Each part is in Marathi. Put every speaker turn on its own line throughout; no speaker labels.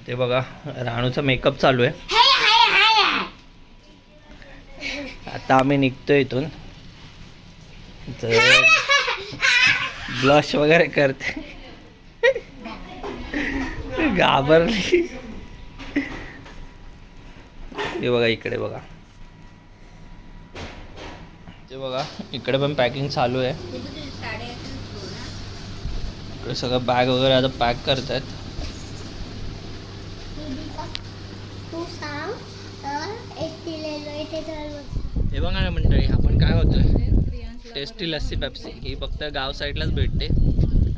ते बघा राणूचा मेकअप चालू आहे. आता आम्ही निघतोय इथून. तर ब्लश वगैरे करते. घाबरली. ते बघा इकडे बघा. ते बघा इकडे पण पॅकिंग चालू आहे. इकडे सगळं बॅग वगैरे आता पॅक करतायत. हे बघा ना मंडळी, आपण काय होतोय टेस्टी लस्सी पेप्सी ही फक्त गाव साईडलाच भेटते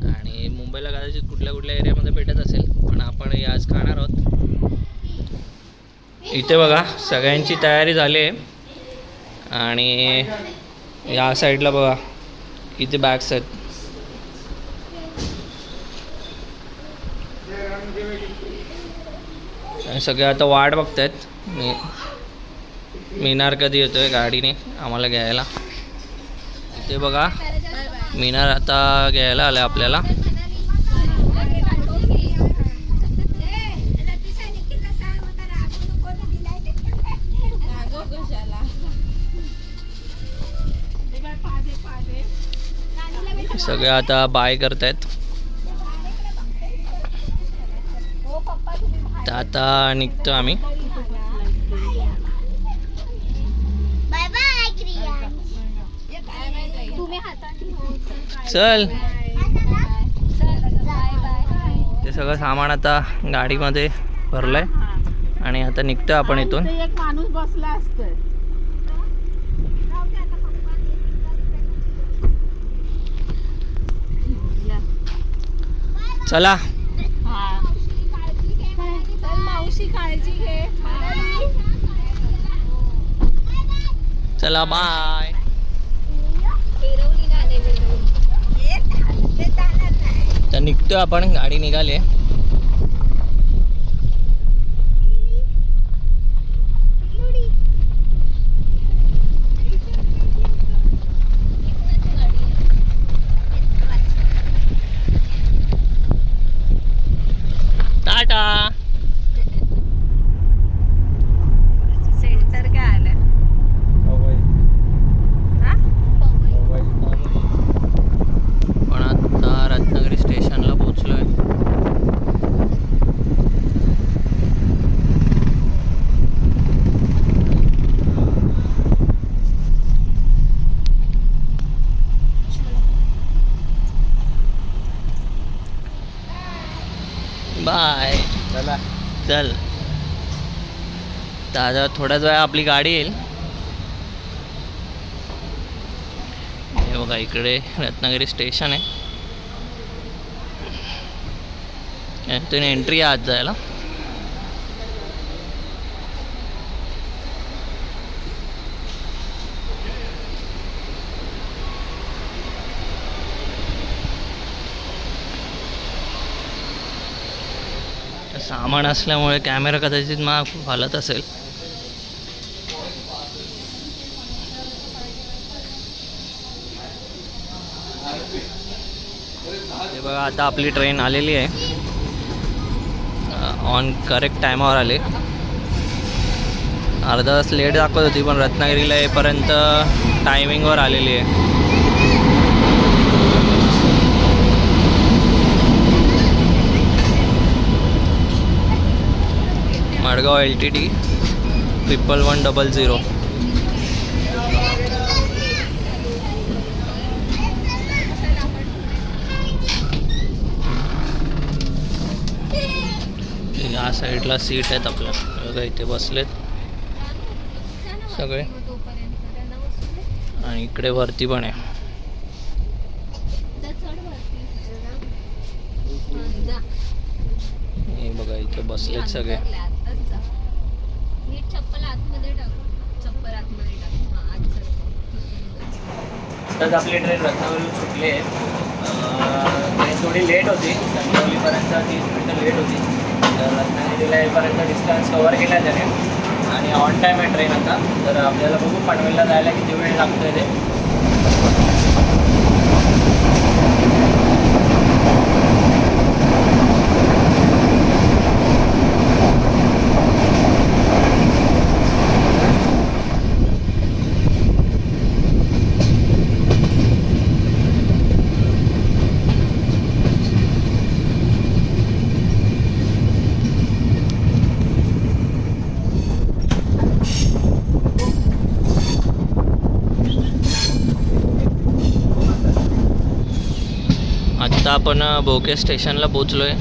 आणि मुंबईला कदाचित कुठल्या कुठल्या एरियामध्ये भेटत असेल, पण आपण हे आज खाणार आहोत. इथे बघा सगळ्यांची तयारी झाली आहे आणि या साईडला बघा किती बॅग्स आहेत. आणि सगळे आता वाट बघतायत मीनार कधी येतोय गाडीने आम्हाला घ्यायला. इथे बघा मीनार आता घ्यायला आलं आपल्याला. सगळे आता बाय करतायत. तर आता निघतो आम्ही. चल. ते सगळं सामान आता गाडीमध्ये भरलंय आणि आता निघतोय आपण इथून.
एक माणूस बसला असतोय.
चला
मावशी काळजी घे.
चला बाय. तर निघतोय आपण, गाडी निघाली. टाटा.
सेंटर काय आलं?
पण आता रत्नागिरी स्टेशनला पोहोचलोय. बाय. चला चल. दादा थोड्याच वेळा आपली गाडी येईल. हे बघा इकडे रत्नागिरी स्टेशन आहे. यातून एंट्री आहे आत जायला. सामान असल्यामुळे कॅमेरा कदाचित खूप हालत असेल. हे बघा आता आपली ट्रेन आलेली आहे. ऑन करेक्ट टायमावर आले. अर्धा तास लेट दाखवत होती पण रत्नागिरीला येईपर्यंत टायमिंगवर आलेली आहे. मडगाव LTT 11100. या साईडला सीट आहेत आपल्या. बघा इथे बसलेत सगळे आणि इकडे वरती पण आहे. हे बघा इथे बसलेत सगळे. तर आपली ट्रेन रत्नागिरीला सुटली आहे. ट्रेन थोडी लेट होती. रत्नागिरीपर्यंत 30 मिनिटं लेट होती. तर रत्नागिरीला येईपर्यंत डिस्टन्स कव्हर केला त्याने आणि ऑन टाईम आहे ट्रेन आता. तर आपल्याला बघू पनवेलला जायला किती वेळ लागतोय ते. आता आपण बोके स्टेशनला पोचलो आहे.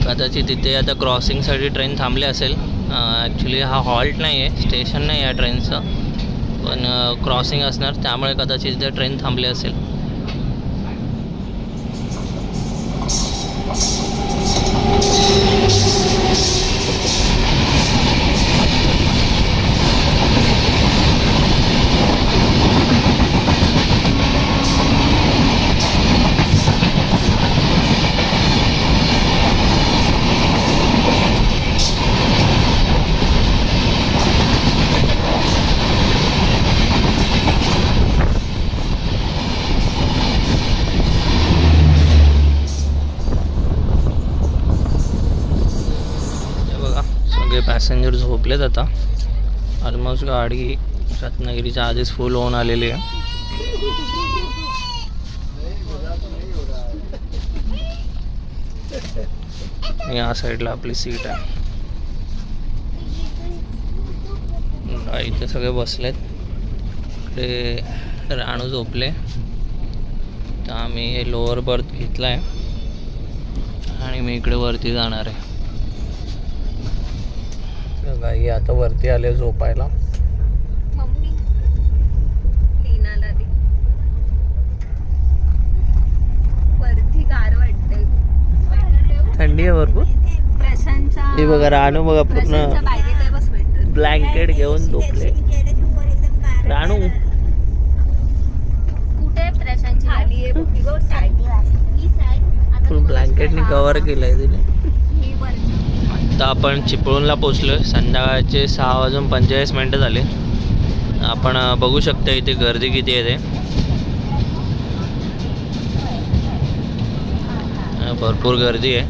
कदाचित तिथे आता क्रॉसिंगसाठी ट्रेन थांबली असेल. ॲक्च्युली हा हॉल्ट नाही आहे, स्टेशन नाही आहे ट्रेनचं, पण क्रॉसिंग असणार, त्यामुळे कदाचित तिथे ट्रेन थांबली असेल. पॅसेंजर झोपलेत आता. ऑलमोस्ट गाडी रत्नागिरीच्या आधीच फुल होऊन आलेली आहे. या साईडला आपली सीट आहे. इथे सगळे बसलेत. इकडे राणू झोपले, तर आम्ही लोअर बर्थ घेतला आहे आणि मी इकडे वरती जाणार आहे. गाई आता वरती आले झोपायला.
मम्मी टीनाला दे. वरती गार वाटते,
थंडी आहे भरपूर.
प्रशांतच्या
हे बघा राणू बघा पूर्ण
बागेत आहे बस स्वेटर.
ब्लँकेट घेऊन झोपले. राणू
कुठे प्रशांतची आली आहे बघ, गो साईड ही साईड
फुल ब्लँकेटनी कव्हर केलंय तिने.
ही वरती.
आता आपण चिपळूणला पोचलोय. संध्याकाळचे 6:45 झाले. आपण बघू शकता इथे गर्दी किती आहे ते. भरपूर गर्दी आहे.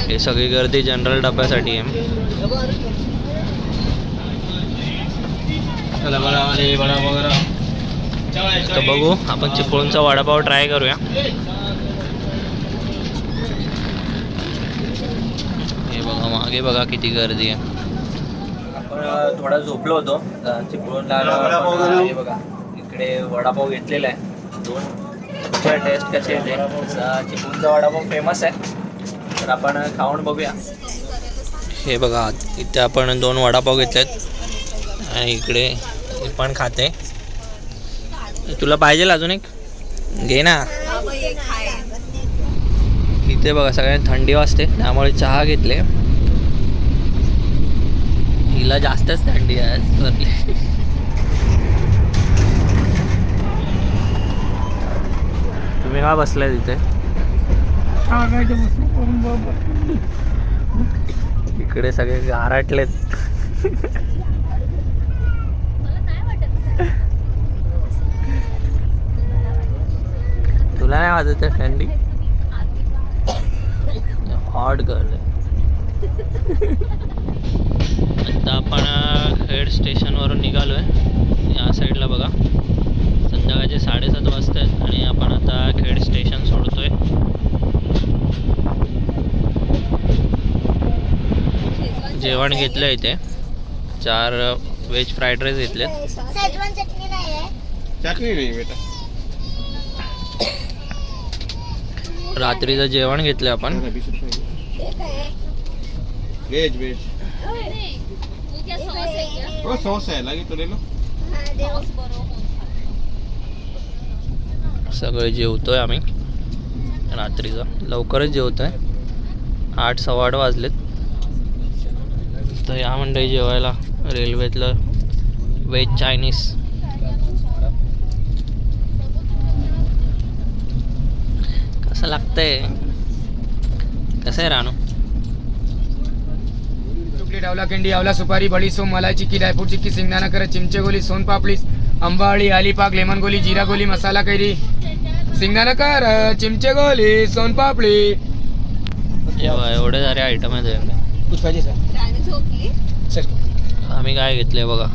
हे सगळी गर्दी जनरल डब्यासाठी आहे. तर बघू, आपण चिपळूणचा वडापाव ट्राय करूया. हे बघा मागे बघा किती गर्दी आहे. आपण थोडा झोपलो होतो चिपळूणला. हे बघा इकडे वडापाव घेतलेला आहे 2. टेस्ट कशी येते. चिपळूणचा वडापाव फेमस आहे, तर आपण खाऊन बघूया. हे बघा इथे आपण 2 वडापाव घेतलेत आणि इकडे हे पण खाते. तुला पाहिजे अजून एक घे ना. इथे बघा सगळ्यांना थंडी वाजते, त्यामुळे चहा घेतले. हिला जास्तच थंडी आहे. तुम्ही का बसलाय तिथे? इकडे सगळे गारटलेत. तुला नाही वाजत थंडी? Hot girl. आता आपण खेड स्टेशनवरून निघालोय. या साईडला बघा संध्याकाळचे 7:30 वाजता आहेत आणि आपण आता खेड स्टेशन सोडतोय. जेवण घेतलं इथे. 4 व्हेज फ्राईड राईस घेतले. रात्रीचं जेवण घेतलं आपण.
वेज वेज वो सॉस है लगी तो ले लो.
सगळे जेवतोय आम्ही रात्रीचं. लवकरच जेवतोय. 8 सव्वा 8 वाजलेत. तर या मंडळी जेवायला रेल्वेतलं व्हेज चायनीज. कसं लागतंय? कसं आहे राणू?
आवला केंडी, आवला सुपारी, बडी सोम, मलाई चिक्की, ड्रायफ्रूट चिक्की, शेंगदाणा करत, चिमचे गोली, सोन पापडी, अंबाळी, आलीपाक, लेमन गोली, जिरा गोली, मसाला कैरी, शेंगदाणा करत, चिमचे गोली, सोन पापडी.
एवढे सारे आयटम आहेत.
कुछ पाहिजे सर? सर
आम्ही काय घेतलंय बघा.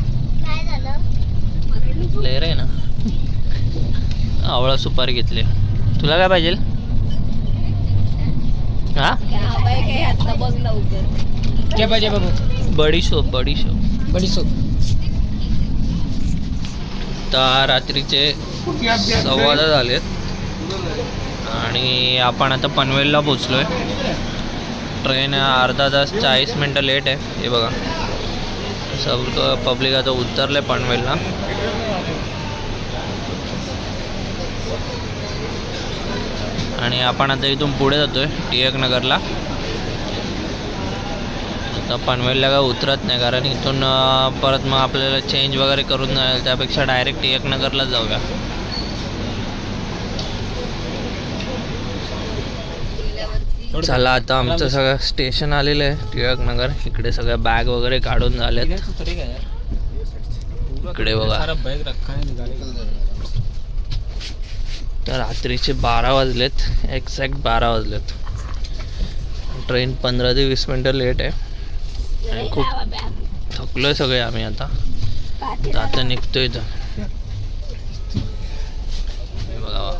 लेर आहे ना, आवळा सुपारी घेतली. तुला काय पाहिजे? हा
बघ लवकर.
क्या पाहिजे बाबू?
बडीशोप. बडीशोप.
बडीशोप.
तर रात्रीचे 10:15 झालेत आणि आपण आता पनवेलला पोचलोय. ट्रेन अर्धा तास 40 मिनटं लेट आहे. हे बघा सगळं पब्लिक आता उतरले पनवेलला. आणि आपण आता इथून पुढे जातोय टिळक नगरला. आता पनवेलला काय उतरत नाही, कारण इथून परत मग आपल्याला चेंज वगैरे करून जाईल, त्यापेक्षा डायरेक्ट टिळक नगरलाच जाऊया. चला आता आमचं सगळं स्टेशन आलेलं आहे टिळक नगर. इकडे सगळ्या बॅग वगैरे काढून झालेत. इकडे बघा तर रात्रीचे 12 वाजलेत, एक्झॅक्ट 12 वाजलेत. ट्रेन 15 ते 20 मिनटं लेट आहे आणि खूप थकलोय सगळे आम्ही. आता निघतोय इथं. बघा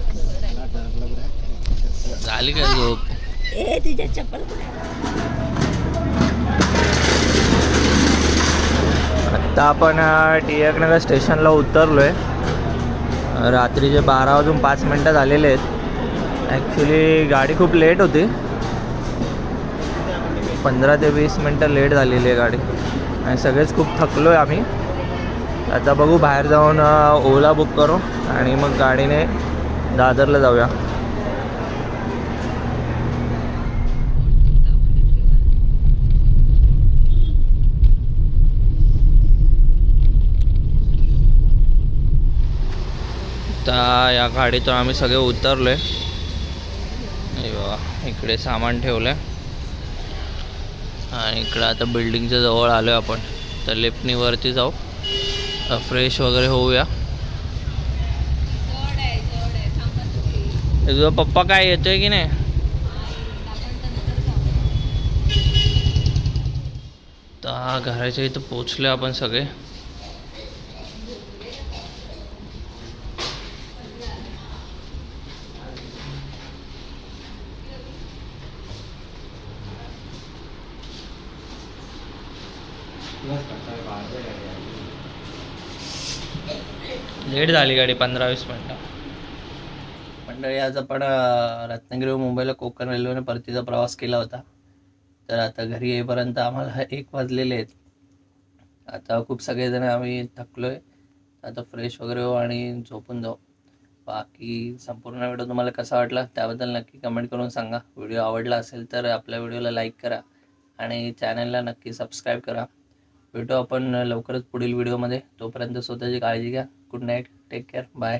झाली काय झोप.
तुझ्या चप्पल
आत्ता आपण टिळक नगर स्टेशनला उतरलोय. रात्रीचे 12 वाजून 5 मिनटं झालेले आहेत. ॲक्च्युली गाडी खूप लेट होती, 15 ते 20 मिनटं लेट झालेली आहे गाडी आणि सगळेच खूप थकलो आहे आम्ही. आता बघू बाहेर जाऊन ओला बुक करू आणि मग गाडीने दादरला जाऊया. आता या गाडीतून आम्ही सगळे उतरलोय. बघा इकडे सामान ठेवलंय आणि इकडं आता बिल्डिंगच्या जवळ आलोय आपण. तर लिफ्टनी वरती जाऊ, फ्रेश वगैरे होऊया. तुझा पप्पा काय येतोय की नाही? तर घराच्या इथं पोचले आपण सगळे. लेट झाली गाडी 15-20 मिनटं. मंडळी आज आपण रत्नागिरी व मुंबईला कोकण रेल्वेने परतीचा प्रवास केला होता. तर आता घरी येईपर्यंत आम्हाला 1 वाजलेले आहेत. आता खूप सगळेजण आम्ही थकलोय. आता फ्रेश वगैरे हो आणि झोपून जाऊ. बाकी संपूर्ण व्हिडिओ तुम्हाला कसा वाटला त्याबद्दल नक्की कमेंट करून सांगा. व्हिडिओ आवडला असेल तर आपल्या व्हिडिओला लाईक करा आणि चॅनलला नक्की सबस्क्राईब करा. भेटू आपण लवकरच पुढील व्हिडिओमध्ये. तोपर्यंत स्वतःची काळजी घ्या. Good night, take care, bye.